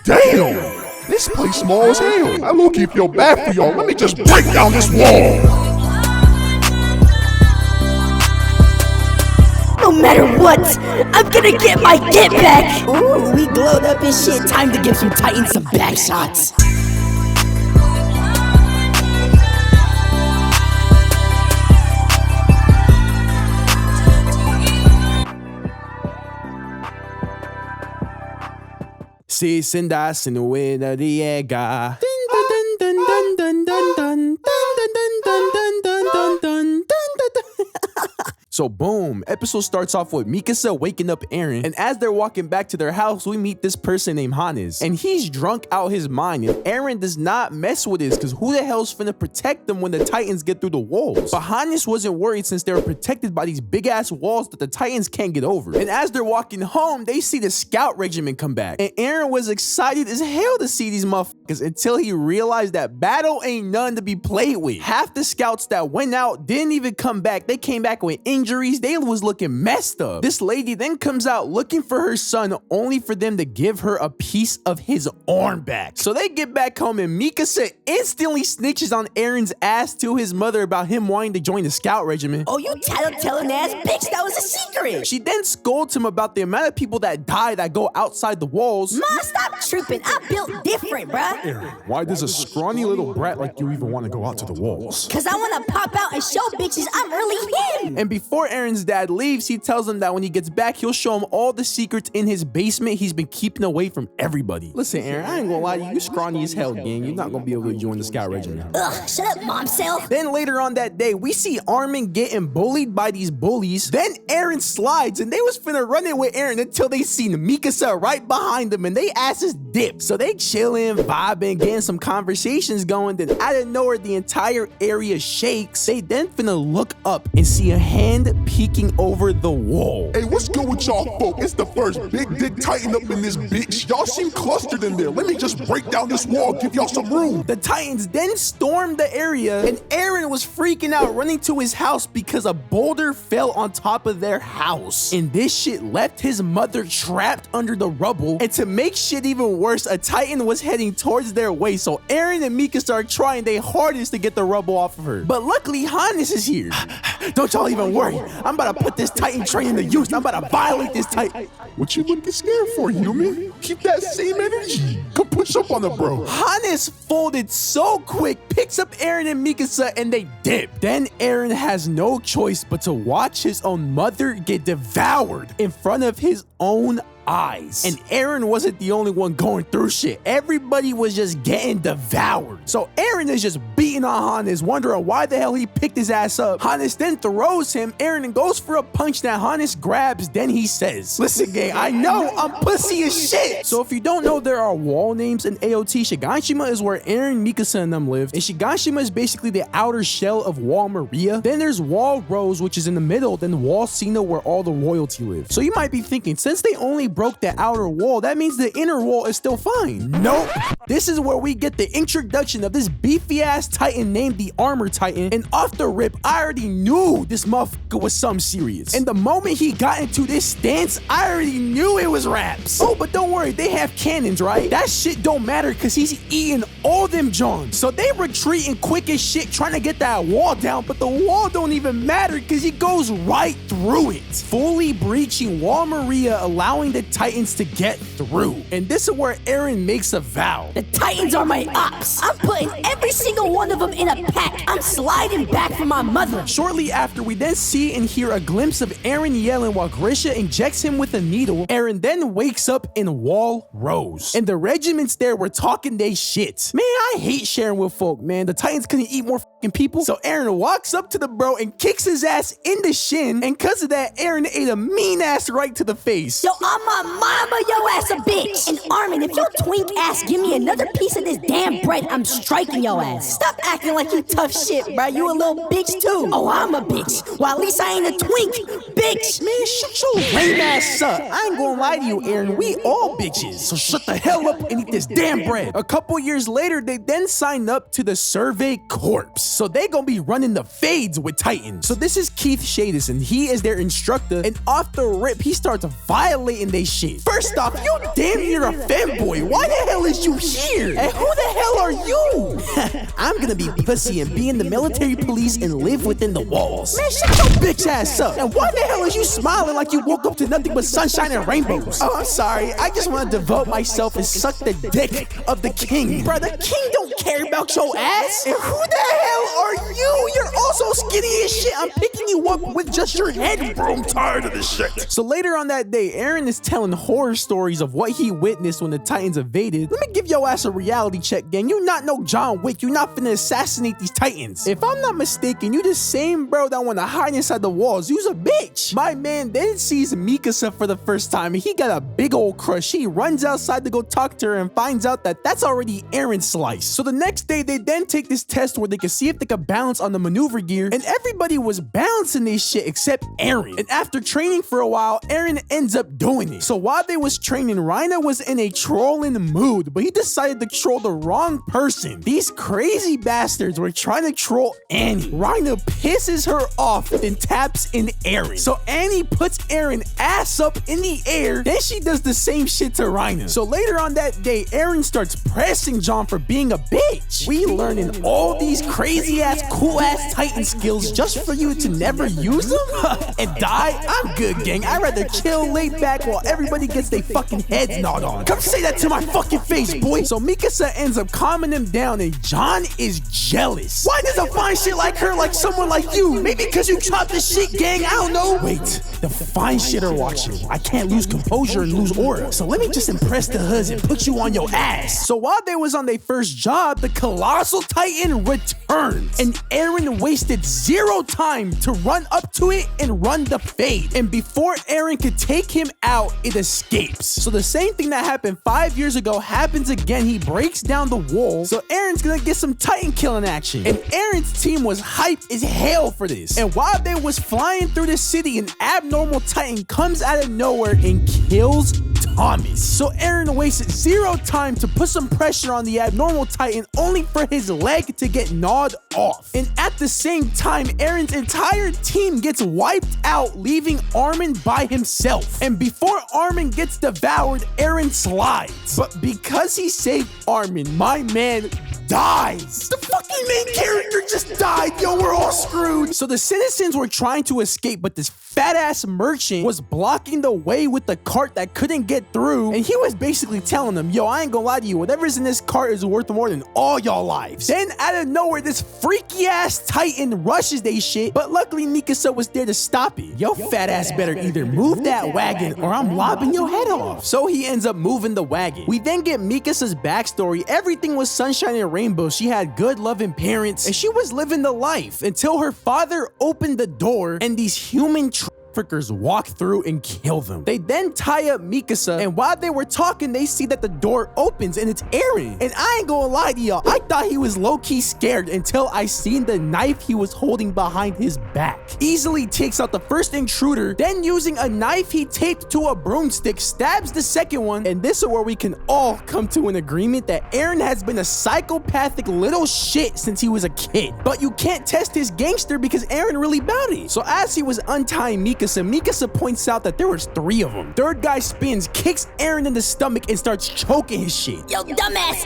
Damn! This place small as hell. I low-key feel bad for y'all. Let me just break down this wall. No matter what, I'm gonna get my get back! Ooh, we glowed up and shit. Time to give some Titans some back shots. Si sin das in the winter Diega. Dun dun dun dun dun dun dun dun dun dun dun dun dun dun dun. So boom, episode starts off with Mikasa waking up Eren, and as they're walking back to their house, we meet this person named Hannes, and he's drunk out his mind, and Eren does not mess with this, because who the hell's finna protect them when the Titans get through the walls? But Hannes wasn't worried since they were protected by these big ass walls that the Titans can't get over. And as they're walking home, they see the scout regiment come back, and Eren was excited as hell to see these motherfuckers until he realized that battle ain't none to be played with. Half the scouts that went out didn't even come back. They came back with injuries. They was looking messed up. This lady then comes out looking for her son, only for them to give her a piece of his arm back. So they get back home, and Mikasa instantly snitches on Eren's ass to his mother about him wanting to join the scout regiment. Oh, you tattletale ass bitch, that was a secret! She then scolds him about the amount of people that die that go outside the walls. Ma, stop tripping. I built different, bruh. Eren, why does a scrawny little brat like you even want to go out to the walls? Cause I wanna pop out and show bitches I'm really him! And before Eren's dad leaves, he tells him that when he gets back, he'll show him all the secrets in his basement he's been keeping away from everybody. Listen, Eren, I ain't gonna lie to you, you scrawny as hell, gang. You're not gonna be able to join the scout regiment. Ugh, shut up, mom self. Then later on that day, we see Armin getting bullied by these bullies. Then Eren slides, and they was finna run in with Eren until they seen Mikasa right behind them, and they asses dip. So they chilling, vibing, getting some conversations going. Then out of nowhere, the entire area shakes. They then finna look up and see a hand peeking over the wall. Hey, what's good with y'all folk? It's the first big dick Titan up in this bitch. Y'all seem clustered in there. Let me just break down this wall, give y'all some room. The Titans then stormed the area, and Eren was freaking out, running to his house because a boulder fell on top of their house. And this shit left his mother trapped under the rubble. And to make shit even worse, a Titan was heading towards their way. So Eren and Mikasa are trying their hardest to get the rubble off of her. But luckily, Hannes is here. Don't y'all even worry. I'm about to put this Titan train into use. I'm about to violate this Titan. What you looking scared for, human? Keep that same energy. Come push up on the bro. Hannes folded so quick, picks up Eren and Mikasa, and they dip. Then Eren has no choice but to watch his own mother get devoured in front of his own eyes. And Eren wasn't the only one going through shit. Everybody was just getting devoured. So Eren is just beating on Hannes, wondering why the hell he picked his ass up. Hannes then throws him. Eren goes for a punch that Hannes grabs. Then he says, listen gang, I know I'm pussy as shit. So if you don't know, there are wall names in AOT. Shiganshima is where Eren, Mikasa, and them lived. And Shiganshima is basically the outer shell of Wall Maria. Then there's Wall Rose, which is in the middle. Then Wall Sina, where all the royalty lives. So you might be thinking, since they only broke the outer wall, that means the inner wall is still fine. Nope. This is where we get the introduction of this beefy ass Titan named the Armor Titan. And off the rip, I already knew this motherfucker was something serious. And the moment he got into this stance, I already knew it was raps. Oh, but don't worry, they have cannons, right? That shit don't matter because he's eating all them Johns. So they retreating quick as shit trying to get that wall down, but the wall don't even matter because he goes right through it, fully breaching Wall Maria, allowing the Titans to get through. And this is where Eren makes a vow. The Titans are my ops. I'm putting every single one of them in a pack. I'm sliding back for my mother. Shortly after, we then see and hear a glimpse of Eren yelling while Grisha injects him with a needle. Eren then wakes up in Wall Rose. And the regiments there were talking they shit. Man, I hate sharing with folk, man. The Titans couldn't eat more fucking people. So Eren walks up to the bro and kicks his ass in the shin. And because of that, Eren ate a mean ass right to the face. Yo, I'm my mama, yo ass a bitch. And Armin, if your twink ass give me another piece of this damn bread, I'm striking your ass. Stop acting like you tough shit, bruh. You a little bitch too. Oh, I'm a bitch. Well, at least I ain't a twink, bitch. Man, shut your lame ass up. I ain't gonna lie to you, Eren. We all bitches. So shut the hell up and eat this damn bread. A couple years later, they then signed up to the Survey Corps. So they gonna be running the fades with Titans. So this is Keith Shadis, and he is their instructor. And off the rip, he starts violating they shit. First off, you damn near a fanboy. Why the hell is you here? And who the hell are you? I'm gonna be pussy and be in the military police and live within the walls. Man, shut your bitch ass up. And why the hell is you smiling like you woke up to nothing but sunshine and rainbows? Oh, I'm sorry. I just want to devote myself and suck the dick of the king. Bro, the king don't care about your ass. And who the hell are you? You're also skinny as shit. I'm picking you up with just your head, bro. I'm tired of this shit. So later on that day, Eren is telling horror stories of what he witnessed when the Titans invaded. Let me give your ass a reality check, gang. You not no John Wick. You not finna assassinate these Titans. If I'm not mistaken, you the same bro that wanna hide inside the walls. You's a bitch. My man then sees Mikasa for the first time, and he got a big old crush. He runs outside to go talk to her and finds out that that's already Eren's slice. So the next day, they then take this test where they can see if they can balance on the maneuver gear, and everybody was balancing this shit except Eren. And after training for a while, Eren ends up doing it. So while they was training, Reiner was in a trolling mood, but he decided to troll the wrong person. These crazy bastards were trying to troll Annie. Reiner pisses her off and taps in Eren. So Annie puts Eren ass up in the air, then she does the same shit to Reiner. So later on that day, Eren starts pressing John for being a bitch. We learning all these crazy ass, cool ass Titan skills just for you to never use them and die? I'm good, gang. I'd rather chill, lay back while everybody gets their fucking heads gnawed on. Come say that to my fucking face, boy. So Mikasa ends up calming him down, and John is jealous. Why does a fine shit like her like someone like you? Maybe because you chopped the shit, gang. I don't know. Wait, the fine shit are watching. I can't lose composure and lose aura. So let me just impress the hoods and put you on your ass. So while they was on their first job, the Colossal Titan returned, and Eren wasted 0 time to run up to it and run the fade. And before Eren could take him out, it escapes. So the same thing that happened 5 years ago happens again. He breaks down the wall. So Eren's gonna get some Titan killing action. And Eren's team was hyped as hell for this. And while they was flying through the city, an abnormal Titan comes out of nowhere and kills Thomas. So Eren wasted 0 time to put some pressure on the abnormal Titan, only for his leg to get gnawed off. And at the same time, Eren's entire team gets wiped out, leaving Armin by himself. And before Armin gets devoured, Eren slides. But because he saved Armin, my man dies. The fucking main character just died. Yo, we're all screwed. So the citizens were trying to escape, but this fat ass merchant was blocking the way with the cart that couldn't get through. And he was basically telling them, yo, I ain't gonna lie to you, whatever's in this cart is worth more than all y'all lives. Then out of nowhere, this freaky ass Titan rushes they shit, but luckily Mikasa was there to stop it. Yo, fat ass better either move that wagon or I'm lobbing your head off. So he ends up moving the wagon. We then get Mikasa's backstory. Everything was sunshine and rainbows. She had good loving parents and she was living the life until her father opened the door and these human traffickers walk through and kill them. They then tie up Mikasa, and while they were talking, they see that the door opens and it's Eren. And I ain't gonna lie to y'all, I thought he was low-key scared until I seen the knife he was holding behind his back. Easily takes out the first intruder, then using a knife he taped to a broomstick, stabs the second one, and this is where we can all come to an agreement that Eren has been a psychopathic little shit since he was a kid. But you can't test his gangster because Eren really bout it. So as he was untying Mikasa points out that there was 3 of them. Third guy spins, kicks Eren in the stomach, and starts choking his shit. Yo, dumbass,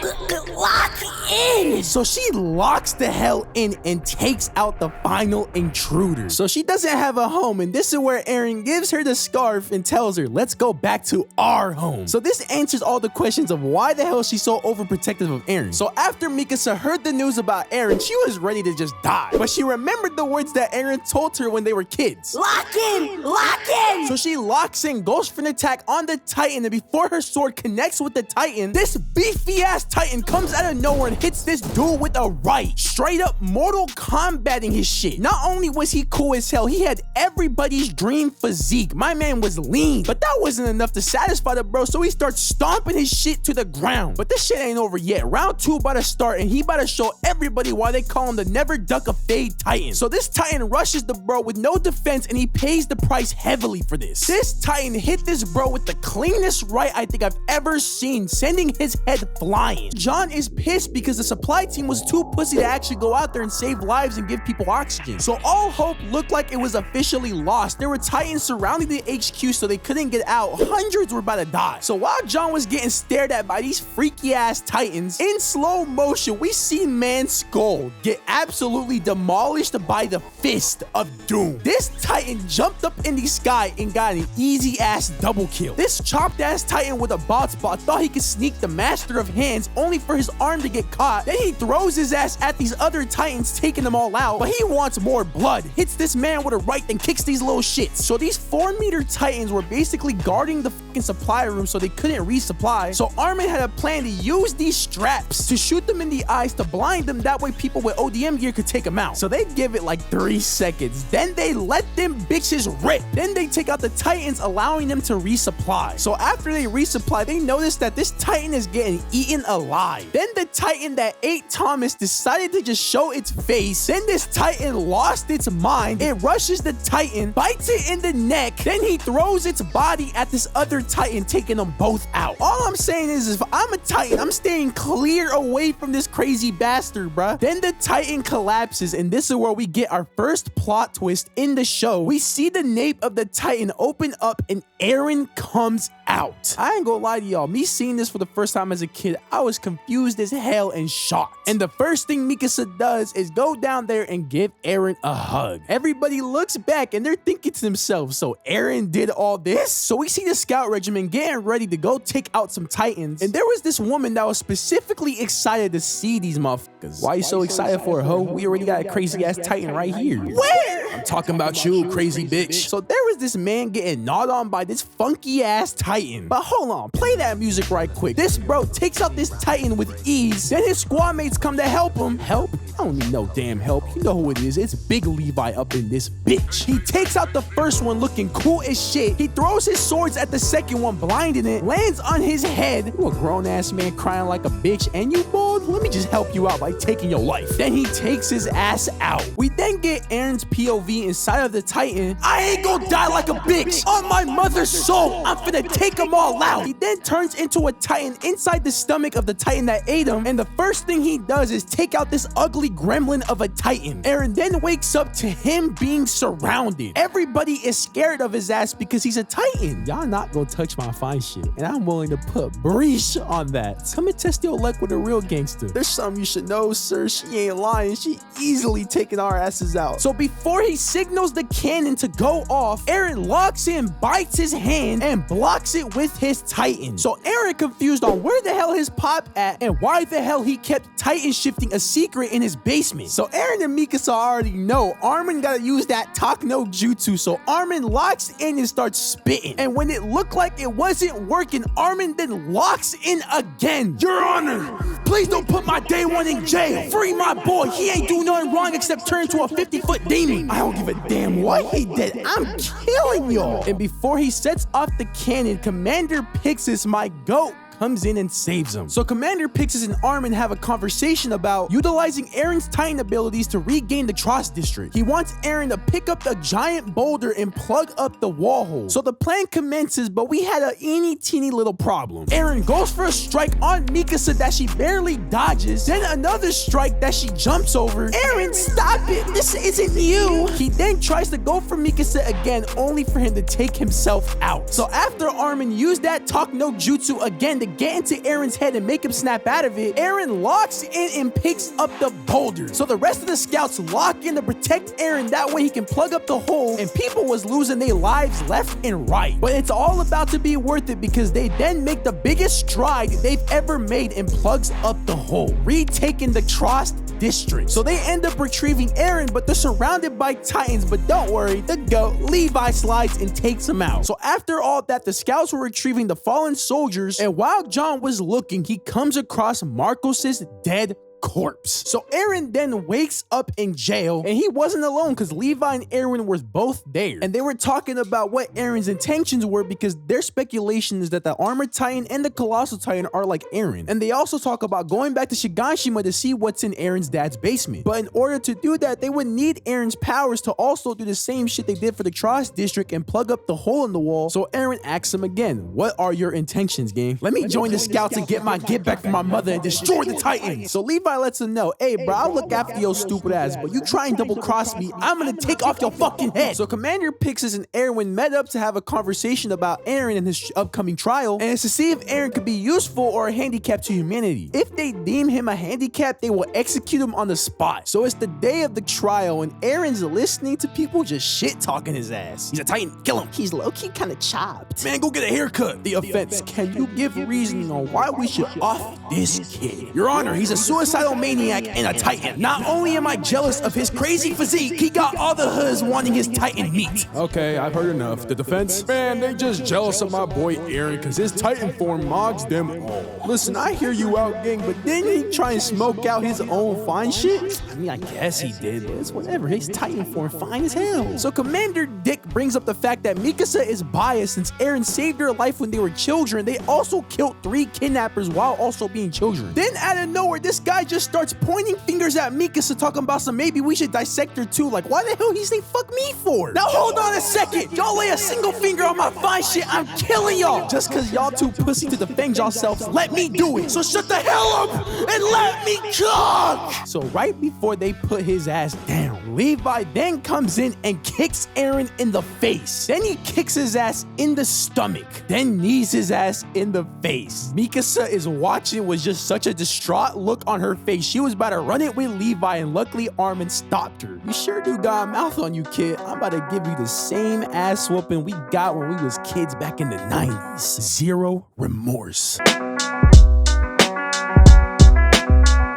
lock in. So she locks the hell in and takes out the final intruder. So she doesn't have a home, and this is where Eren gives her the scarf and tells her, let's go back to our home. So this answers all the questions of why the hell she's so overprotective of Eren. So after Mikasa heard the news about Eren, she was ready to just die. But she remembered the words that Eren told her when they were kids. Lock in, in! Lock in! So she locks in, goes for an attack on the Titan, and before her sword connects with the Titan, this beefy-ass Titan comes out of nowhere and hits this dude with a right. Straight up Mortal Kombating his shit. Not only was he cool as hell, he had everybody's dream physique. My man was lean, but that wasn't enough to satisfy the bro, so he starts stomping his shit to the ground. But this shit ain't over yet. Round 2 about to start, and he about to show everybody why they call him the Never Duck a Fade Titan. So this Titan rushes the bro with no defense, and he pays the price heavily for this. This Titan hit this bro with the cleanest right I think I've ever seen, sending his head flying. John is pissed because the supply team was too pussy to actually go out there and save lives and give people oxygen. So all hope looked like it was officially lost. There were Titans surrounding the HQ so they couldn't get out. Hundreds were about to die. So while John was getting stared at by these freaky ass Titans, in slow motion we see man's skull get absolutely demolished by the fist of doom. This Titan jumped up in the sky and got an easy ass double kill. This chopped ass Titan with a bot spot thought he could sneak the Master of Hands only for his arm to get caught. Then he throws his ass at these other Titans, taking them all out, but he wants more blood. Hits this man with a right, then kicks these little shits. So these 4-meter Titans were basically guarding the fucking supply room so they couldn't resupply. So Armin had a plan to use these straps to shoot them in the eyes to blind them, that way people with ODM gear could take them out. So they give it like 3 seconds, then they let them bitches rip. Then they take out the Titans, allowing them to resupply. So after they resupply, they notice that this Titan is getting eaten alive. Then the Titan that ate Thomas decided to just show its face. Then this Titan lost its mind. It rushes the Titan, bites it in the neck, then he throws its body at this other Titan, taking them both out. All I'm saying is if I'm a Titan, I'm staying clear away from this crazy bastard, bruh. Then the Titan collapses, and this is where we get our first plot twist in the show. We see the nape of the Titan open up and Eren comes out. I ain't gonna lie to y'all, me seeing this for the first time as a kid, I was confused as hell and shocked. And the first thing Mikasa does is go down there and give Eren a hug. Everybody looks back and they're thinking to themselves, so Eren did all this? So we see the scout regiment getting ready to go take out some Titans, and there was this woman that was specifically excited to see these motherfuckers. Why you so excited for it, ho? We already got a crazy ass Titan right here. Where? I'm talking about you, crazy bitch. So there was this man getting gnawed on by this funky ass Titan. But hold on, play that music right quick. This bro takes out this Titan with ease. Then his squad mates come to help him. Help? I don't need no damn help. You know who it is. It's Big Levi up in this bitch. He takes out the first one looking cool as shit. He throws his swords at the second one, blinding it, lands on his head. You a grown ass man crying like a bitch and you bald? Let me just help you out by taking your life. Then he takes his ass out. We then get Eren's POV inside of the Titan. I ain't gonna die like a bitch. On my mother's soul, I'm finna take them all out. He then turns into a Titan inside the stomach of the Titan that ate him, and the first thing he does is take out this ugly gremlin of a Titan. Eren then wakes up to him being surrounded. Everybody is scared of his ass because he's a Titan. Y'all not gonna touch my fine shit, and I'm willing to put breach on that. Come and test your luck with a real gangster. There's something you should know, sir. She ain't lying. She easily taking our asses out. So before he signals the cannon to go off, Eren locks in, bites his hand, and blocks it with his Titan. So Eren confused on where the hell his pop at and why the hell he kept Titan shifting a secret in his basement. So Eren and Mikasa already know Armin gotta use that talk no jutsu, so Armin locks in and starts spitting. And when it looked like it wasn't working, Armin then locks in again. Your Honor, please don't put my day one in jail. Free my boy. He ain't do nothing wrong except turn into a 50-foot demon. I don't give a damn what he did. I'm killing y'all. And before he sets off the cannon, Commander Pixis, my goat, comes in and saves him. So Commander Pixis and Armin have a conversation about utilizing Eren's Titan abilities to regain the Trost district. He wants Eren to pick up a giant boulder and plug up the wall hole. So the plan commences, but we had a teeny little problem. Eren goes for a strike on Mikasa that she barely dodges, then another strike that she jumps over. Eren, stop it, this isn't you. He then tries to go for Mikasa again, only for him to take himself out. So after Armin used that talk no jutsu again to get into Eren's head and make him snap out of it, Eren locks in and picks up the boulder. So the rest of the scouts lock in to protect Eren, that way he can plug up the hole, and people was losing their lives left and right. But it's all about to be worth it because they then make the biggest stride they've ever made and plugs up the hole, retaking the Trost district. So they end up retrieving Eren, but they're surrounded by Titans. But don't worry, the GOAT, Levi, slides and takes him out. So after all that, the scouts were retrieving the fallen soldiers, and while John was looking, he comes across Marcos's dead corpse. So Eren then wakes up in jail, and he wasn't alone because Levi and Eren were both there, and they were talking about what Eren's intentions were, because their speculation is that the Armored Titan and the Colossal Titan are like Eren. And they also talk about going back to Shiganshima to see what's in Eren's dad's basement. But in order to do that, they would need Eren's powers to also do the same shit they did for the Trost district and plug up the hole in the wall. So Eren asks him again, what are your intentions, gang? Let me join the scouts and get my get back from my mother and destroy the Titans. So Levi lets him know, hey bro, I'll look after your stupid ass, but you try and double cross me, I'm gonna take off your fucking head. So Commander Pixis and Erwin met up to have a conversation about Eren and his upcoming trial, and it's to see if Eren could be useful or a handicap to humanity. If they deem him a handicap, they will execute him on the spot. So it's the day of the trial, and Eren's listening to people just shit talking his ass. He's a Titan, kill him. He's low-key kind of chopped. Man, go get a haircut. The offense, can you give reasoning on why we should off this kid? Your Honor, he's a suicidal maniac and a Titan. Not only am I jealous of his crazy physique, he got all the hoods wanting his Titan meat. Okay, I've heard enough. The defense? Man, they just jealous of my boy Eren because his Titan form mogs them all. Listen, I hear you out, gang, but didn't he try and smoke out his own fine shit? I mean, I guess he did, but it's whatever. His Titan form fine as hell. So Commander Dick brings up the fact that Mikasa is biased since Eren saved her life when they were children. They also killed 3 kidnappers while also being children. Then out of nowhere, this guy just starts pointing fingers at Mikasa, talking about some maybe we should dissect her too. Like, why the hell he say fuck me for? Now hold on a second. Y'all lay a single finger on my fine shit, I'm killing y'all. Just cause y'all too pussy to defend yourselves, let me do it. So shut the hell up and let me cook. So right before they put his ass down, Levi then comes in and kicks Eren in the face. Then he kicks his ass in the stomach. Then knees his ass in the face. Mikasa is watching with just such a distraught look on her face. She was about to run it with Levi, and luckily Armin stopped her. You sure do got a mouth on you, kid. I'm about to give you the same ass whooping we got when we was kids back in the 90s. Zero remorse.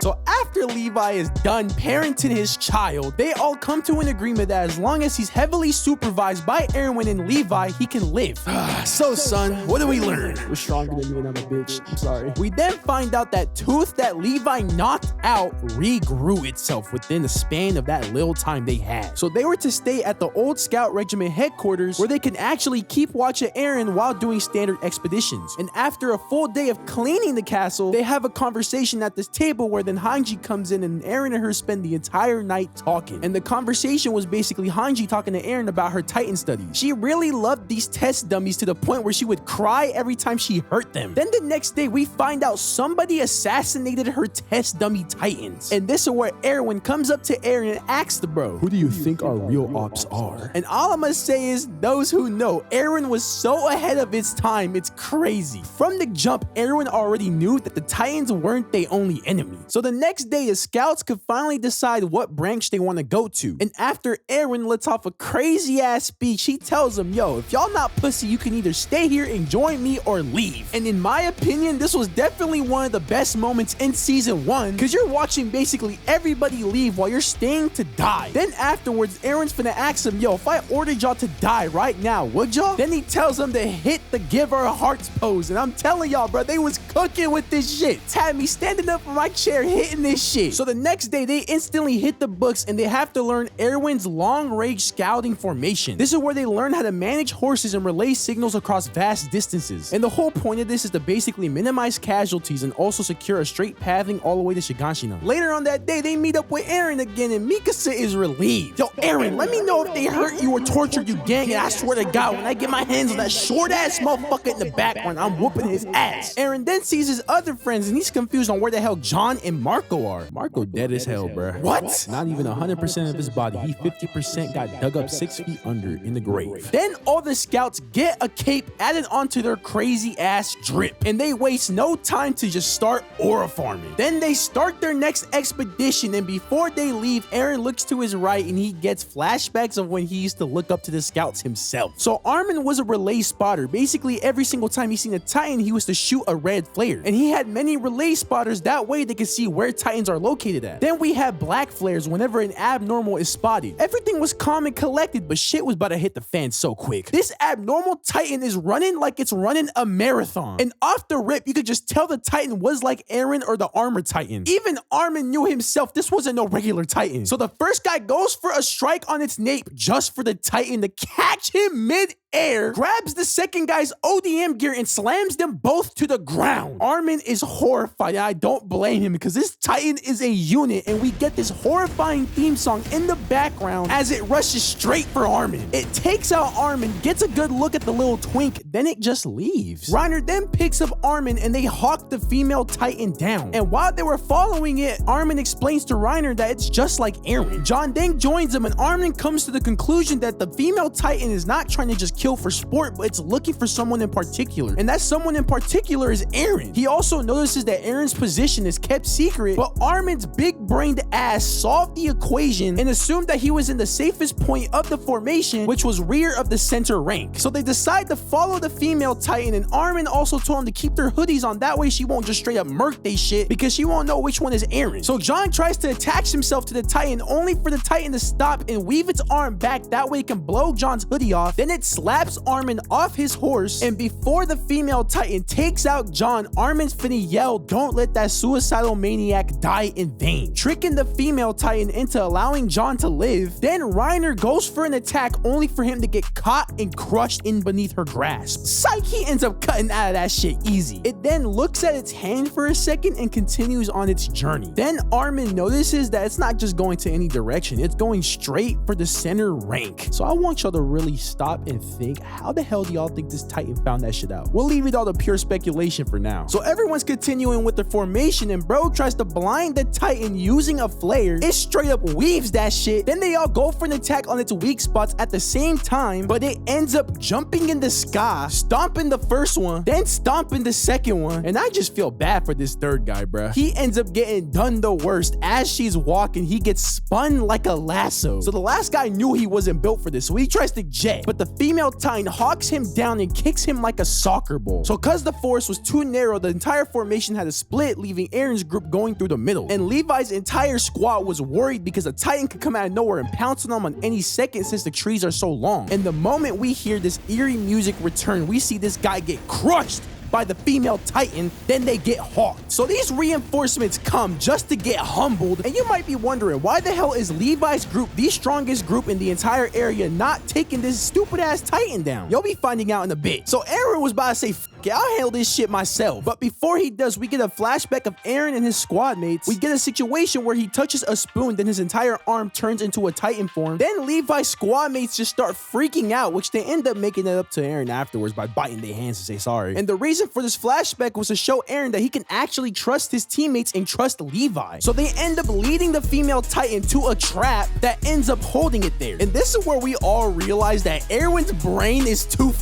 So after Levi is done parenting his child, they all come to an agreement that as long as he's heavily supervised by Erwin and Levi, he can live. So son, what do we learn? We're stronger than you and I'm a bitch. I'm sorry. We then find out that tooth that Levi knocked out regrew itself within the span of that little time they had. So they were to stay at the old Scout Regiment headquarters where they can actually keep watch of Eren while doing standard expeditions. And after a full day of cleaning the castle, they have a conversation at this table where then Hanji comes in and Eren and her spend the entire night talking. And the conversation was basically Hanji talking to Eren about her Titan studies. She really loved these test dummies to the point where she would cry every time she hurt them. Then the next day, we find out somebody assassinated her test dummy Titans. And this is where Erwin comes up to Eren and asks the bro, who do you think our real ops are? And all I'm gonna say is, those who know, Eren was so ahead of its time, it's crazy. From the jump, Erwin already knew that the Titans weren't their only enemy. So the next day, the scouts could finally decide what branch they want to go to. And after Eren lets off a crazy ass speech, he tells them, yo, if y'all not pussy, you can either stay here and join me or leave. And in my opinion, this was definitely one of the best moments in season 1, because you're watching basically everybody leave while you're staying to die. Then afterwards, Eren's finna ask him, yo, if I ordered y'all to die right now, would y'all? Then he tells them to hit the give her hearts pose. And I'm telling y'all, bro, they was cooking with this shit. It's had me standing up from my chair hitting this shit. So the next day, they instantly hit the books and they have to learn Erwin's long-range scouting formation. This is where they learn how to manage horses and relay signals across vast distances. And the whole point of this is to basically minimize casualties and also secure a straight pathing all the way to Shiganshina. Later on that day, they meet up with Eren again and Mikasa is relieved. Yo, Eren, let me know if they hurt you or tortured you, gang, and I swear to God, when I get my hands on that short-ass motherfucker in the background, I'm whooping his ass. Eren then sees his other friends and he's confused on where the hell John and Marco are. Marco dead as hell, bruh. What? Not even 100% of his body. He 50% got dug up 6 feet under in the grave. Then all the scouts get a cape added onto their crazy ass drip, and they waste no time to just start aura farming. Then they start their next expedition, and before they leave, Eren looks to his right and he gets flashbacks of when he used to look up to the scouts himself. So Armin was a relay spotter. Basically, every single time he seen a Titan, he was to shoot a red flare. And he had many relay spotters, that way they could see where Titans are located located at. Then we have black flares whenever an abnormal is spotted. Everything was calm and collected, but shit was about to hit the fan so quick. This abnormal Titan is running like it's running a marathon. And off the rip, you could just tell the Titan was like Eren or the Armor Titan. Even Armin knew himself this wasn't no regular Titan. So the first guy goes for a strike on its nape just for the Titan to catch him mid-air, grabs the second guy's ODM gear and slams them both to the ground. Armin is horrified, and I don't blame him because this Titan is a unit, and we get this horrifying theme song in the background as it rushes straight for Armin. It takes out Armin, gets a good look at the little twink, then it just leaves. Reiner then picks up Armin and they hawk the female Titan down. And while they were following it, Armin explains to Reiner that it's just like Eren. John then joins him and Armin comes to the conclusion that the female Titan is not trying to just kill for sport, but it's looking for someone in particular. And that someone in particular is Eren. He also notices that Eren's position is kept secret, but Armin's big-brained ass solved the equation and assumed that he was in the safest point of the formation, which was rear of the center rank. So they decide to follow the female Titan, and Armin also told them to keep their hoodies on, that way she won't just straight up murk they shit because she won't know which one is Eren. So John tries to attach himself to the Titan only for the Titan to stop and weave its arm back, that way it can blow John's hoodie off. Then it slaps Armin off his horse, and before the female Titan takes out John, Armin's finna yell, "Don't let that suicidal maniac die in vain," tricking the female Titan into allowing John to live. Then Reiner goes for an attack only for him to get caught and crushed in beneath her grasp. Psyche ends up cutting out of that shit easy. It then looks at its hand for a second and continues on its journey. Then Armin notices that it's not just going to any direction, it's going straight for the center rank. So I want y'all to really stop and think, how the hell do y'all think this Titan found that shit out? We'll leave it all to pure speculation for now. So everyone's continuing with the formation and bro tries to blind the Titan using a flare. It straight up weaves that shit. Then they all go for an attack on its weak spots at the same time, but it ends up jumping in the sky, stomping the first one, then stomping the second one. And I just feel bad for this third guy, bruh. He ends up getting done the worst. As she's walking, he gets spun like a lasso. So the last guy knew he wasn't built for this, so he tries to jet, but the female Titan hawks him down and kicks him like a soccer ball. So cause the forest was too narrow, the entire formation had to split, leaving Eren's group going through the middle. And Levi's entire squad was worried because a Titan could come out of nowhere and pounce on them on any second since the trees are so long. And the moment we hear this eerie music return, we see this guy get crushed by the female Titan, then they get hawked. So these reinforcements come just to get humbled, and you might be wondering, why the hell is Levi's group the strongest group in the entire area not taking this stupid ass Titan down? You'll be finding out in a bit. So Eren was about to say, "F*** it, I'll handle this shit myself." But before he does, we get a flashback of Eren and his squad mates. We get a situation where he touches a spoon, then his entire arm turns into a Titan form. Then Levi's squad mates just start freaking out, which they end up making it up to Eren afterwards by biting their hands to say sorry. And the reason for this flashback was to show Eren that he can actually trust his teammates and trust Levi. So they end up leading the female Titan to a trap that ends up holding it there. And this is where we all realize that Eren's brain is too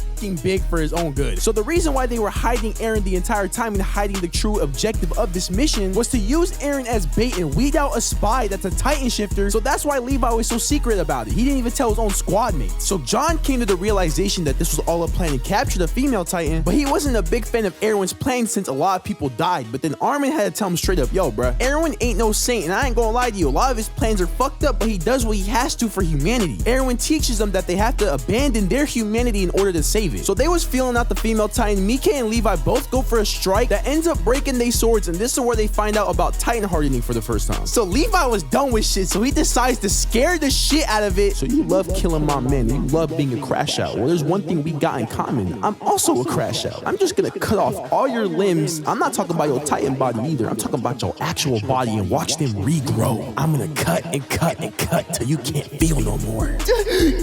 big for his own good. So the reason why they were hiding Eren the entire time and hiding the true objective of this mission was to use Eren as bait and weed out a spy that's a Titan shifter. So that's why Levi was so secret about it. He didn't even tell his own squad mates. So John came to the realization that this was all a plan to capture the female Titan, but he wasn't a big fan of Eren's plan since a lot of people died. But then Armin had to tell him straight up, "Yo, bruh, Eren ain't no saint, and I ain't gonna lie to you, a lot of his plans are fucked up, but he does what he has to for humanity." Eren teaches them that they have to abandon their humanity in order to save it. So they was feeling out the female Titan. Mika and Levi both go for a strike that ends up breaking their swords, and this is where they find out about Titan hardening for the first time. So Levi was done with shit, so he decides to scare the shit out of it. So you love killing my men, you love being a crash out. Well, there's one thing we got in common. I'm also a crash out. I'm just gonna cut off all your limbs. I'm not talking about your Titan body either. I'm talking about your actual body and watch them regrow. I'm gonna cut and cut and cut till you can't feel no more.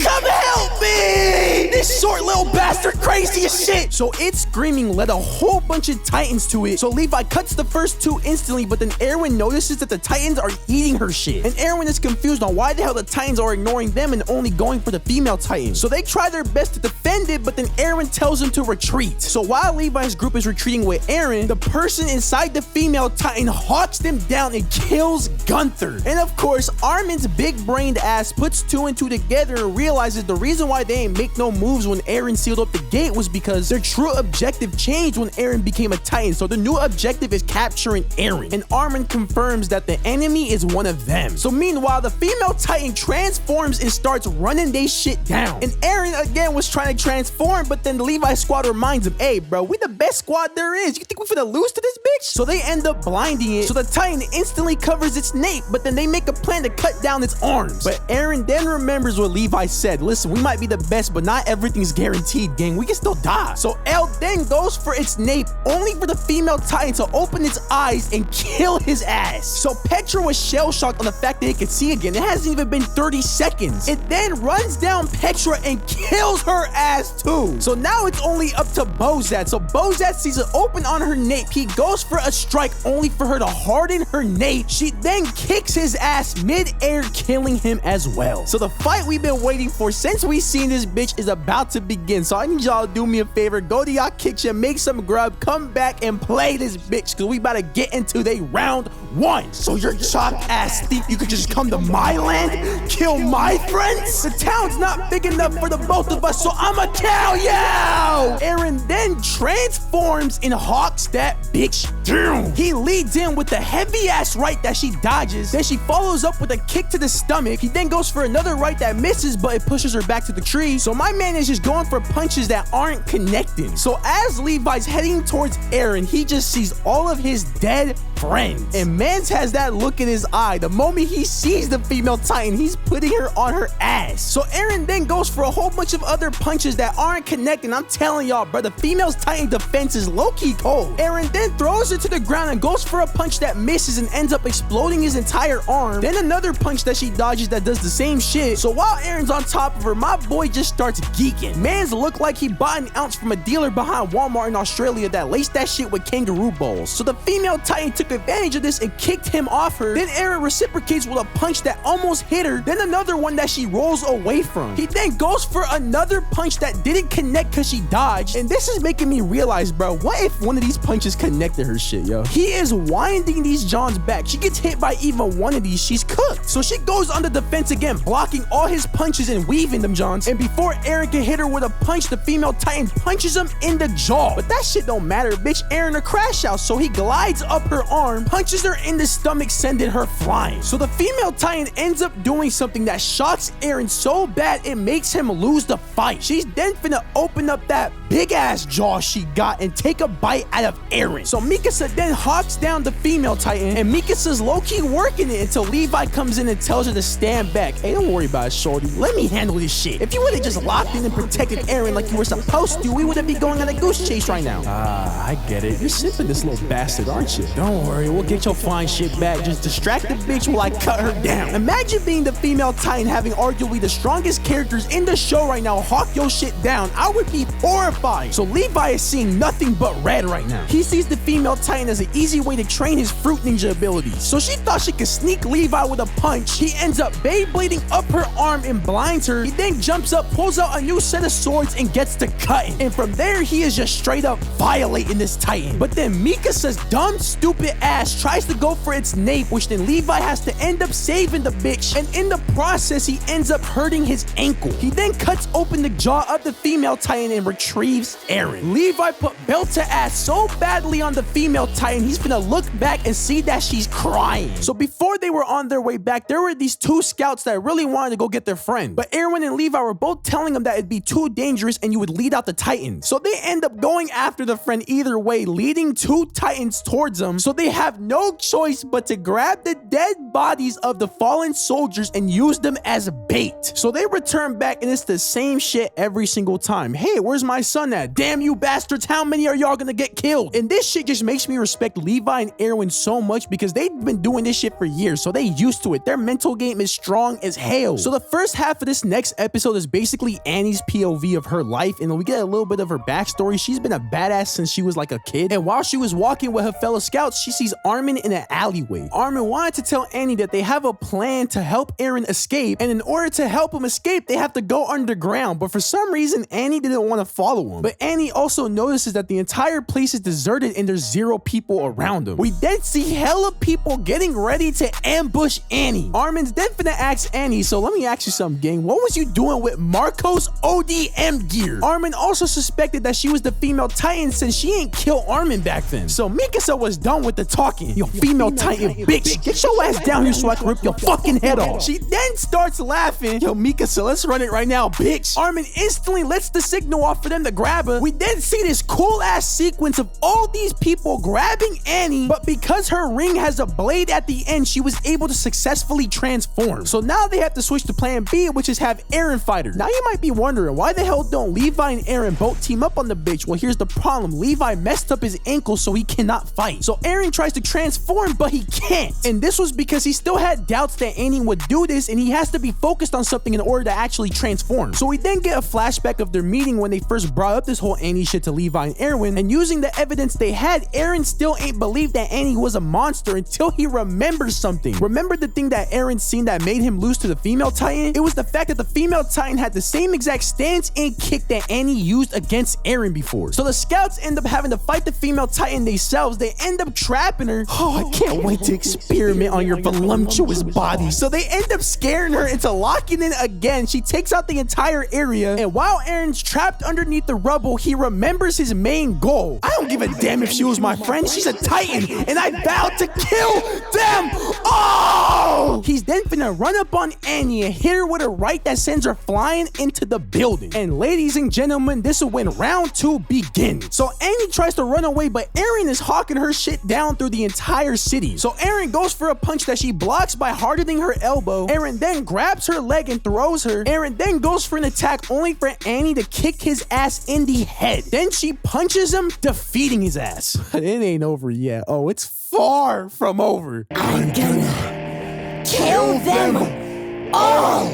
Come help me! This short little bastard crazy as shit. So it's screaming, led a whole bunch of Titans to it. So Levi cuts the first two instantly, but then Eren notices that the Titans are eating her shit. And Eren is confused on why the hell the Titans are ignoring them and only going for the female Titan. So they try their best to defend it, but then Eren tells them to retreat. So while Levi's group is retreating with Eren, the person inside the female Titan hawks them down and kills Gunther. And of course, Armin's big-brained ass puts two and two together and realizes the reason why they ain't make no moves when Eren sealed up the gate was because their true objective changed when Eren became a Titan. So the new objective is capturing Eren. And Armin confirms that the enemy is one of them. So meanwhile, the female Titan transforms and starts running they shit down. And Eren again was trying to transform, but then the Levi squad reminds him, hey bro, we the best squad there is. You think we finna lose to this bitch? So they end up blinding it. So the Titan instantly covers its nape, but then they make a plan to cut down its arms. But Eren then remembers what Levi said. Listen, we might be the best, but not everything's guaranteed, gang. We can still die. So L then goes for its nape, only for the female Titan to open its eyes and kill his ass. So Petra was shell-shocked on the fact that it could see again. It hasn't even been 30 seconds. It then runs down Petra and kills her ass too. So now it's only up to Bozat. So Bozat sees it open on her nape. He goes for a strike only for her to harden her nape. She then kicks his ass mid-air, killing him as well. So the fight we've been waiting for since we seen this bitch is about to begin. So I need y'all to do me a favor. Go to y'all kitchen, make some grub, come back and play this bitch, because we about to get into the round one. So your chopped ass thief, you could just come to my land, kill my friends? The town's not big enough for the both of us, so I'ma kill you! Eren then transforms and hawks that bitch down. He leads in with a heavy ass right that she dodges. Then she follows up with a kick to the stomach. He then goes for another right that misses, but it pushes her back to the tree. So my man is just going for punches that aren't connecting. So as Levi's heading towards Eren, he just sees all of his dead friends. And Mans has that look in his eye. The moment he sees the female Titan, he's putting her on her ass. So Eren then goes for a whole bunch of other punches that aren't connecting. I'm telling y'all, bro, the female Titan defense is low-key cold. Eren then throws her to the ground and goes for a punch that misses and ends up exploding his entire arm. Then another punch that she dodges that does the same shit. So while Eren's on top of her, my boy just starts geeking. Mans looked like he bought an ounce from a dealer behind Walmart in Australia that laced that shit with kangaroo balls. So the female Titan took advantage of this and kicked him off her. Then Eren reciprocates with a punch that almost hit her. Then another one that she rolls away from. He then goes for another punch that didn't connect because she dodged. And this is making me realize, bro, what if one of these punches connected her shit, yo? He is winding these Johns back. She gets hit by even one of these, she's cooked. So she goes on the defense again, blocking all his punches and weaving them Johns. And before Eren can hit her with a punch, the female Titan punches him in the jaw. But that shit don't matter, bitch. Eren a crash out. So he glides up her arm, punches her in the stomach, sending her flying. So the female Titan ends up doing something that shocks Eren so bad it makes him lose the fight. She's then finna open up that big ass jaw she got and take a bite out of Eren. So Mikasa then hawks down the female Titan, and Mikasa's low-key working it until Levi comes in and tells her to stand back. Hey, don't worry about it, shorty. Let me handle this shit. If you would've just locked in and protected Eren like you were supposed to, we wouldn't be going on a goose chase right now. I get it. You're simping this little bastard, aren't you? Don't worry, we'll get your fine shit back. Just distract the bitch while I cut her down. Imagine being the female Titan having arguably the strongest characters in the show right now hawk your shit down. I would be horrified. So Levi is seeing nothing but red right now. He sees the female Titan as an easy way to train his fruit ninja abilities. So she thought she could sneak Levi with a punch. He ends up Beyblading up her arm and blinds her. He then jumps up, pulls out a new set of swords and gets to cutting. And from there, he is just straight up violating this Titan. But then Mikasa's dumb, stupid ass tries to go for its nape, which then Levi has to end up saving the bitch. And in the process, he ends up hurting his ankle. He then cuts open the jaw of the female Titan and retrieves Eren. Levi put belt to ass so badly on the female Titan, he's gonna look back and see that she's crying. So before they were on their way back, there were these two scouts that really wanted to go get their friend. But Eren and Levi were both telling him that it'd be too dangerous and you would lead out the Titan. So they end up going after the friend either way, leading two Titans towards them. So they have no choice but to grab the dead bodies of the fallen soldiers and use them as bait. So they return back and it's the same shit every single time. Hey, where's my son at? Damn you bastards, how many are y'all gonna get killed? And this shit just makes me respect Levi and Eren so much because they've been doing this shit for years, so they used to it. Their mental game is strong as hell. So the first half of this next episode is basically Annie's POV of her life, and we get a little bit of her backstory. She's been a badass since she was like a kid, and while she was walking with her fellow scouts, she sees Armin in an alleyway. Armin wanted to tell Annie that they have a plan to help Eren escape, and in order to help him escape, they have to go underground, but for some reason, Annie didn't want to follow him. But Annie also notices that the entire place is deserted and there's 0 people around him. We then see hella people getting ready to ambush Annie. Armin's then finna ask Annie, so let me ask you something, gang. What was you doing with Marco's ODM gear? Armin also suspected that she was the female Titan since she ain't kill Armin back then. So Mikasa was done with the talking. Yo, female Titan, bitch, get your ass down here so I can rip your fucking head off. She then starts laughing. Yo, Mikasa, let's run it right now, bitch. Armin instantly lets the signal off for them to grab her. We then see this cool ass sequence of all these people grabbing Annie, but because her ring has a blade at the end, she was able to successfully transform. So now they have to switch to plan B, which is have Eren fight her. Now you might be wondering, why the hell don't Levi and Eren both team up on the bitch? Well, here's the problem. Levi messed up his ankle, so he cannot fight. So Eren tries to transform, but he can't. And this was because he still had doubts that Annie would do this, and he has to be focused on something in order to actually transform. So we then get a flashback of their meeting when they first brought up this whole Annie shit to Levi and Erwin, and using the evidence they had, Eren still ain't believed that Annie was a monster until he remembers something. Remember the thing that Eren seen that made him lose to the female Titan? It was the fact that the female Titan had the same exact stance and kick that Annie used against Eren before. So the scouts end up having to fight the female Titan themselves. They end up trapping her. Oh, I can't wait to experiment on your voluptuous body. So they end up scaring her into locking in again. She takes out the entire area, and while Eren's trapped underneath the rubble, he remembers his main goal. I don't give a damn if she was my friend. She's a Titan, and I vowed to kill them all! He's then finna run up on Annie and hit her with a right that sends her flying into the building. And ladies and gentlemen, this is when round 2 begins. So Annie tries to run away, but Eren is hawking her shit down through the entire city. So Eren goes for a punch that she blocks by hardening her elbow. Eren then grabs her leg and throws her. Eren then goes for an attack only for Annie to kick his ass in the head. Then she punches him, defeating his ass. It ain't over yet. Oh, it's far from over. I'm gonna kill them all.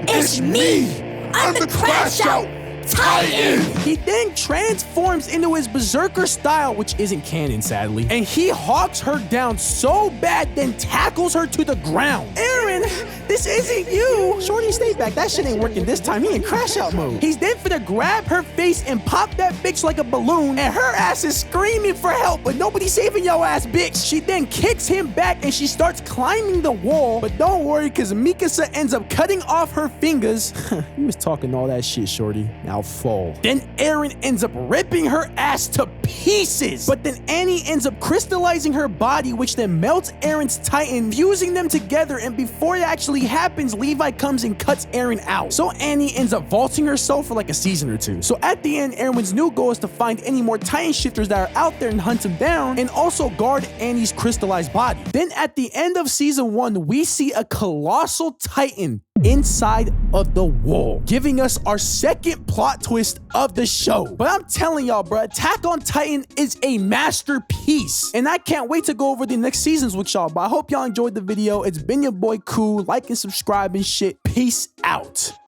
It's me. I'm the Crash Out Titan. He then transforms into his berserker style, which isn't canon, sadly, and he hawks her down so bad, then tackles her to the ground. Eren, this isn't you. Shorty, stay back. That shit ain't working this time. He in crash out mode. He's then finna grab her face and pop that bitch like a balloon, and her ass is screaming for help, but nobody's saving your ass, bitch. She then kicks him back and she starts climbing the wall, but don't worry, because Mikasa ends up cutting off her fingers. He was talking all that shit, Shorty. Now fall. Then Eren ends up ripping her ass to pieces, but then Annie ends up crystallizing her body, which then melts Eren's Titan, fusing them together, and before it actually happens, Levi comes and cuts Eren out. So Annie ends up vaulting herself for like a season or two. So at the end, Erwin's new goal is to find any more Titan shifters that are out there and hunt them down, and also guard Annie's crystallized body. Then at the end of season 1, we see a colossal Titan inside of the wall, giving us our second plot twist of the show. But I'm telling y'all, bro, Attack on Titan is a masterpiece, and I can't wait to go over the next seasons with y'all. But I hope y'all enjoyed the video. It's been your boy Cool. Like and subscribe and shit. Peace out.